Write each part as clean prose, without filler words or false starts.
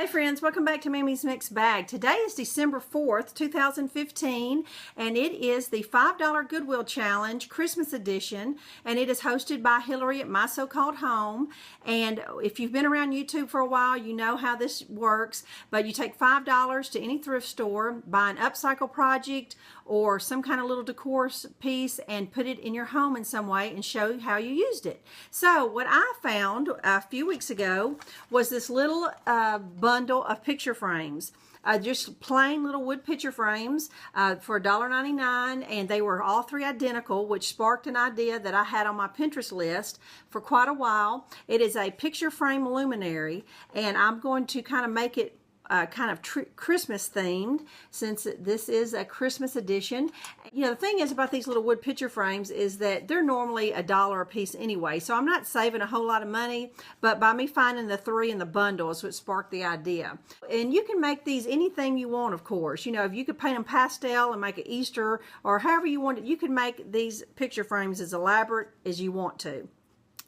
Hey friends, welcome back to Mammy's Mixed Bag. Today is December 4th, 2015, and it is the $5 Goodwill Challenge Christmas edition, and it is hosted by Hilary at My So-Called Home. And if you've been around YouTube for a while, you know how this works, but you take $5 to any thrift store, buy an upcycle project or some kind of little decor piece and put it in your home in some way and show how you used it. So what I found a few weeks ago was this little bundle of picture frames. Just plain little wood picture frames for $1.99, and they were all three identical, which sparked an idea that I had on my Pinterest list for quite a while. It is a picture frame luminary, and I'm going to kind of make it kind of Christmas themed, since this is a Christmas edition. You know, the thing is about these little wood picture frames is that they're normally $1 a piece anyway, so I'm not saving a whole lot of money, but by me finding the three in the bundle is what sparked the idea. And you can make these anything you want, of course. You know, if you could paint them pastel and make it Easter or however you want it, you can make these picture frames as elaborate as you want to.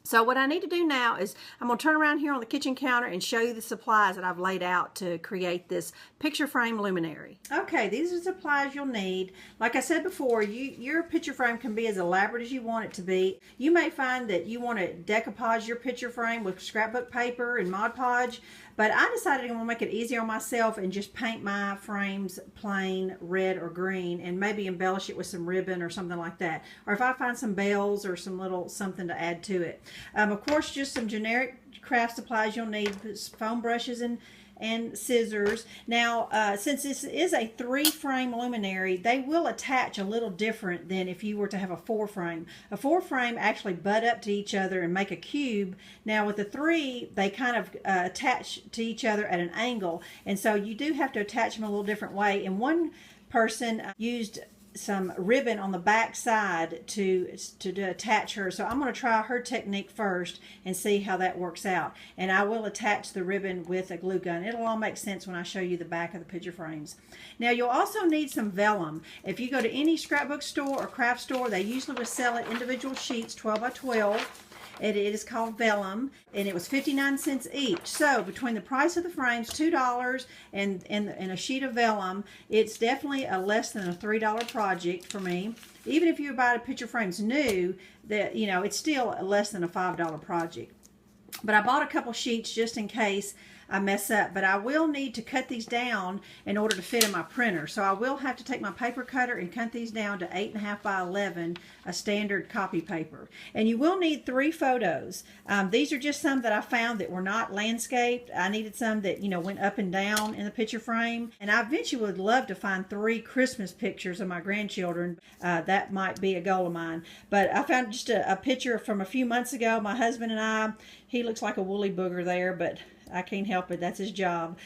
So what I need to do now is I'm going to turn around here on the kitchen counter and show you the supplies that I've laid out to create this picture frame luminary. Okay, these are the supplies you'll need. Like I said before, your picture frame can be as elaborate as you want it to be. You may find that you want to decoupage your picture frame with scrapbook paper and Mod Podge, but I decided I'm going to make it easier on myself and just paint my frames plain red or green and maybe embellish it with some ribbon or something like that. Or if I find some bells or some little something to add to it. Of course, just some generic craft supplies you'll need, foam brushes and scissors. Now, since this is a 3-frame luminary, they will attach a little different than if you were to have a 4-frame. A 4-frame actually butt up to each other and make a cube. Now with the 3, they kind of attach to each other at an angle, and so you do have to attach them a little different way. And one person used some ribbon on the back side to attach her. So I'm going to try her technique first and see how that works out. And I will attach the ribbon with a glue gun. It'll all make sense when I show you the back of the picture frames. Now you'll also need some vellum. If you go to any scrapbook store or craft store, they usually will sell it individual sheets, 12 by 12. It is called vellum, and it was 59 cents each. So between the price of the frames, $2, and a sheet of vellum, it's definitely a less than a $3 project for me. Even if you buy the picture frames new, that, you know, it's still less than a $5 project. But I bought a couple sheets just in case I mess up, but I will need to cut these down in order to fit in my printer. So I will have to take my paper cutter and cut these down to 8.5 by 11, a standard copy paper. And you will need 3 photos. These are just some that I found that were not landscaped. I needed some that, you know, went up and down in the picture frame. And I eventually would love to find 3 Christmas pictures of my grandchildren. That might be a goal of mine. But I found just a picture from a few months ago. My husband and I, he looks like a woolly booger there, but I can't help it. That's his job.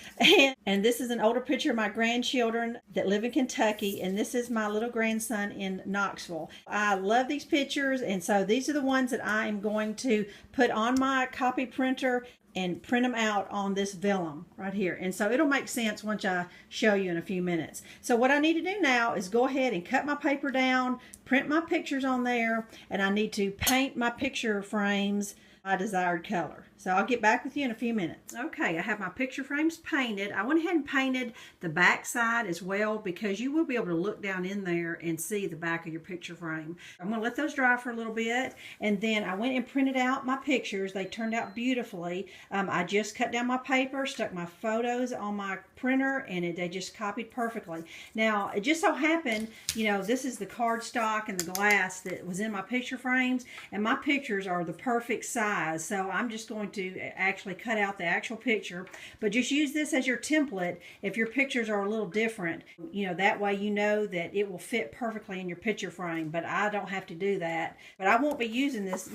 And this is an older picture of my grandchildren that live in Kentucky, and this is my little grandson in Knoxville. I love these pictures, and so these are the ones that I am going to put on my copy printer and print them out on this vellum right here. And so it'll make sense once I show you in a few minutes. So what I need to do now is go ahead and cut my paper down, print my pictures on there, and I need to paint my picture frames my desired color. So I'll get back with you in a few minutes. Okay, I have my picture frames painted. I went ahead and painted the back side as well, because you will be able to look down in there and see the back of your picture frame. I'm going to let those dry for a little bit, and then I went and printed out my pictures. They turned out beautifully. I just cut down my paper, stuck my photos on my printer, and they just copied perfectly. Now, it just so happened, you know, this is the cardstock and the glass that was in my picture frames, and my pictures are the perfect size. So I'm just going to actually cut out the actual picture, but just use this as your template if your pictures are a little different. You know, that way you know that it will fit perfectly in your picture frame, but I don't have to do that. But I won't be using this,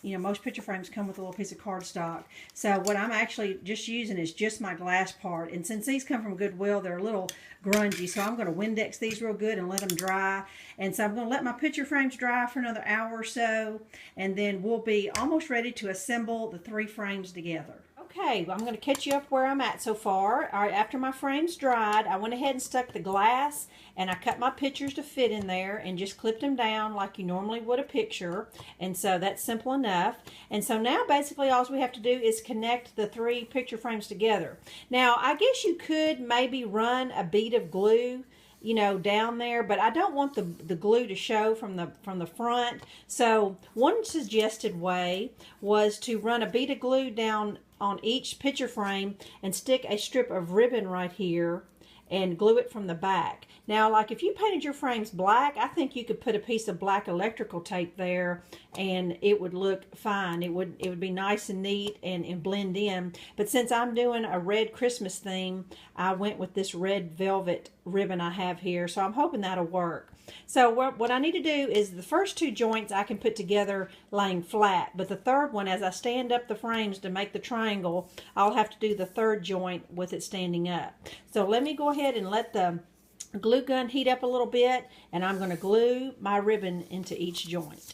most picture frames come with a little piece of cardstock. So what I'm actually just using is just my glass part, and since these come from Goodwill, they're a little grungy, so I'm going to Windex these real good and let them dry. And so I'm going to let my picture frames dry for another hour or so, and then we'll be almost ready to assemble the 3 frames together. Okay, well, I'm going to catch you up where I'm at so far. All right, after my frames dried, I went ahead and stuck the glass, and I cut my pictures to fit in there and just clipped them down like you normally would a picture. And so that's simple enough. And so now basically all we have to do is connect the 3 picture frames together. Now, I guess you could maybe run a bead of glue, you know, down there, but I don't want the glue to show from the front. So one suggested way was to run a bead of glue down on each picture frame and stick a strip of ribbon right here and glue it from the back. Now, like if you painted your frames black, I think you could put a piece of black electrical tape there and it would look fine. It would be nice and neat and blend in. But since I'm doing a red Christmas theme, I went with this red velvet ribbon I have here. So I'm hoping that'll work. So what I need to do is the first 2 joints I can put together laying flat, but the third one, as I stand up the frames to make the triangle, I'll have to do the 3rd joint with it standing up. So let me go ahead and let the glue gun heat up a little bit, and I'm going to glue my ribbon into each joint.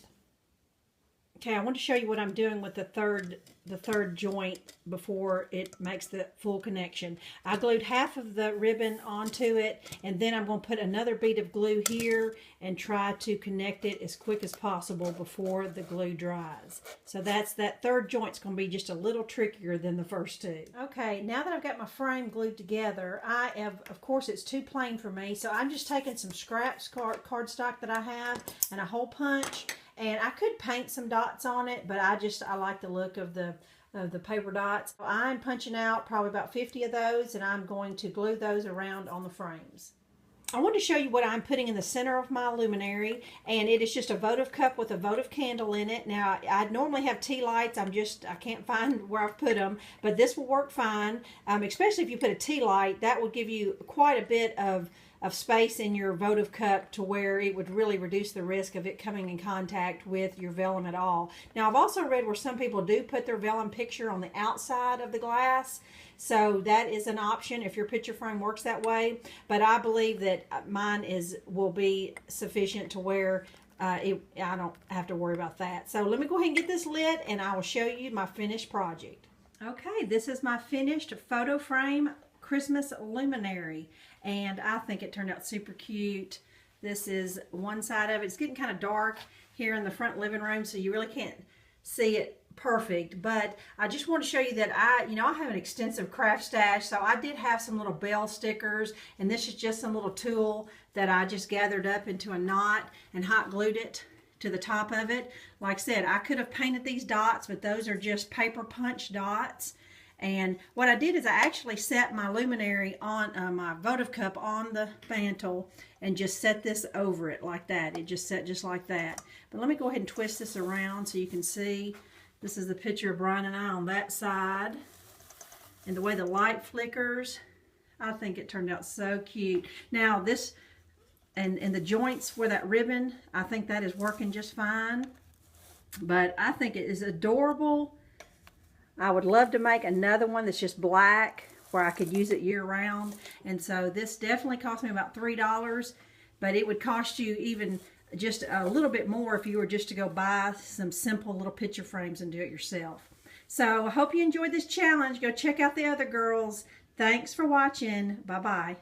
Okay, I want to show you what I'm doing with the third joint before it makes the full connection. I glued half of the ribbon onto it, and then I'm going to put another bead of glue here and try to connect it as quick as possible before the glue dries. So that 3rd joint's going to be just a little trickier than the first 2. Okay, now that I've got my frame glued together, of course it's too plain for me, so I'm just taking some scraps cardstock that I have and a hole punch. And I could paint some dots on it, but I like the look of the paper dots. So I'm punching out probably about 50 of those, and I'm going to glue those around on the frames. I want to show you what I'm putting in the center of my luminary, and it is just a votive cup with a votive candle in it. Now, I normally have tea lights. I can't find where I've put them, but this will work fine, especially if you put a tea light. That will give you quite a bit of space in your votive cup to where it would really reduce the risk of it coming in contact with your vellum at all. Now, I've also read where some people do put their vellum picture on the outside of the glass, so that is an option if your picture frame works that way, but I believe that mine will be sufficient to where I don't have to worry about that. So let me go ahead and get this lit, and I will show you my finished project. Okay, this is my finished photo frame Christmas luminary, and I think it turned out super cute. This is one side of it. It's getting kind of dark here in the front living room, so you really can't see it perfect, but I just want to show you that I have an extensive craft stash, so I did have some little bell stickers, and this is just some little tulle that I just gathered up into a knot and hot glued it to the top of it. Like I said, I could have painted these dots, but those are just paper punch dots. And what I did is I actually set my luminary on my votive cup on the mantle and just set this over it like that. It just set just like that. But let me go ahead and twist this around so you can see. This is the picture of Brian and I on that side. And the way the light flickers, I think it turned out so cute. Now this, and the joints where that ribbon, I think that is working just fine. But I think it is adorable. I would love to make another one that's just black where I could use it year round. And so this definitely cost me about $3, but it would cost you even just a little bit more if you were just to go buy some simple little picture frames and do it yourself. So I hope you enjoyed this challenge. Go check out the other girls. Thanks for watching. Bye-bye.